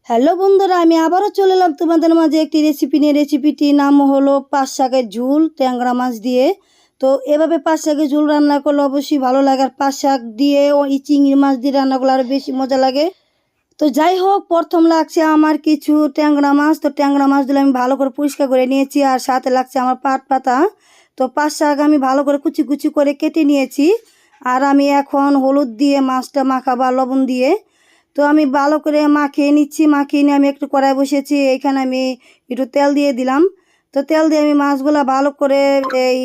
Hello বন্ধুরা, আমি আবারও চলে এলাম তোমাদের মাঝে একটি রেসিপি নিয়ে। রেসিপিটির নাম হলো পাঁচ শাকের ঝোল ট্যাংরা মাছ দিয়ে। তো এভাবে পাঁচ শাকের ঝোল রান্না করলে অবশ্যই ভালো লাগে, আর পাঁচ শাক দিয়ে ও এই চিংড়ি মাছ দিয়ে রান্না করলে আরও বেশি মজা লাগে। তো যাই হোক, প্রথম লাগছে আমার কিছু ট্যাংরা মাছ। তো ট্যাংরা মাছগুলো আমি ভালো করে পরিষ্কার করে নিয়েছি, আর সাথে লাগছে আমার পাট পাতা। তো পাঁচ শাক আমি ভালো করে কুচি কুচি করে কেটে নিয়েছি। আর আমি এখন হলুদ দিয়ে মাছটা মাখাবো আর লবণ দিয়ে। তো আমি ভালো করে মাখিয়ে নিচ্ছি। মাখিয়ে নিয়ে আমি একটু কড়াই বসিয়েছি, এইখানে আমি একটু তেল দিয়ে দিলাম। তো তেল দিয়ে আমি মাছগুলো ভালো করে এই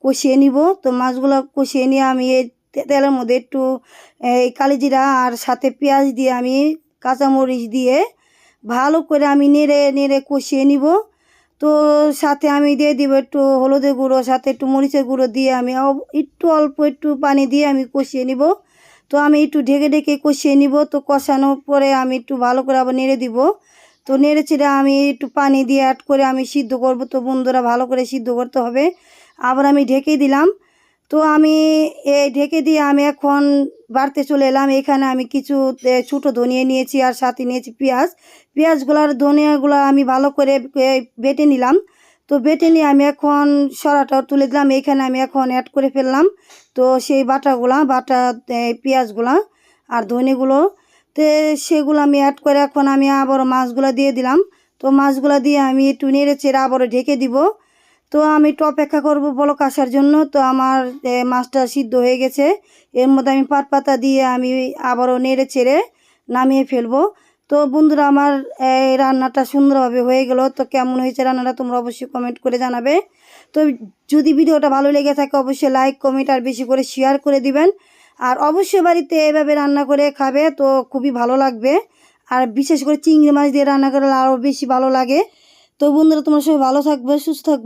কষিয়ে নিব। তো মাছগুলো কষিয়ে নিয়ে আমি এই তেলের মধ্যে একটু এই কালিজিরা আর সাথে পেঁয়াজ দিয়ে আমি কাঁচামরিচ দিয়ে ভালো করে আমি নেড়ে নেড়ে কষিয়ে নিব। তো সাথে আমি দিয়ে দিব একটু হলুদের গুঁড়ো, সাথে একটু মরিচের গুঁড়ো দিয়ে আমি একটু অল্প একটু পানি দিয়ে আমি কষিয়ে নিব। তো আমি একটু ঢেকে ঢেকে কষিয়ে নিব। তো কষানোর পরে আমি একটু ভালো করে আবার নেড়ে দিব। তো নেড়ে চেড়ে আমি একটু পানি দিয়ে অ্যাড করে আমি সিদ্ধ করব। তো বন্ধুরা, ভালো করে সিদ্ধ করতে হবে। আবার আমি ঢেকে দিলাম। তো আমি এই ঢেকে দিয়ে আমি এখন বাড়তে চলে এলাম। এখানে আমি কিছু ছোটো ধনিয়া নিয়েছি, আর সাথে নিয়েছি পেঁয়াজ। পেঁয়াজগুলার ধনিয়াগুলো আমি ভালো করে বেটে নিলাম। তো বেটে নিয়ে আমি এখন সরাটাও তুলে দিলাম। এখানে আমি এখন অ্যাড করে ফেললাম। তো সেই বাটা পেঁয়াজগুলা আর ধনেগুলো, তো সেগুলো আমি অ্যাড করে এখন আমি আবারও মাছগুলো দিয়ে দিলাম। তো মাছগুলো দিয়ে আমি একটু নেড়ে চেড়ে আবারও ঢেকে দিব। তো আমি একটু অপেক্ষা করবো বলক আসার জন্য। তো আমার মাছটা সিদ্ধ হয়ে গেছে। এর মধ্যে আমি পাট পাতা দিয়ে আমি আবারও নেড়ে চেড়ে নামিয়ে ফেলবো। তো বন্ধুরা, আমার এই রান্নাটা সুন্দরভাবে হয়ে গেল। তো কেমন হয়েছে রান্নাটা তোমরা অবশ্যই কমেন্ট করে জানাবে। তো যদি ভিডিওটা ভালো লেগে থাকে অবশ্যই লাইক কমেন্ট আর বেশি করে শেয়ার করে দিবেন। আর অবশ্যই বাড়িতে এভাবে রান্না করে খাবে, তো খুবই ভালো লাগবে। আর বিশেষ করে চিংড়ি মাছ দিয়ে রান্না করলে আরও বেশি ভালো লাগে। তো বন্ধুরা, তোমরা সবাই ভালো থাকবে, সুস্থ থাকবে।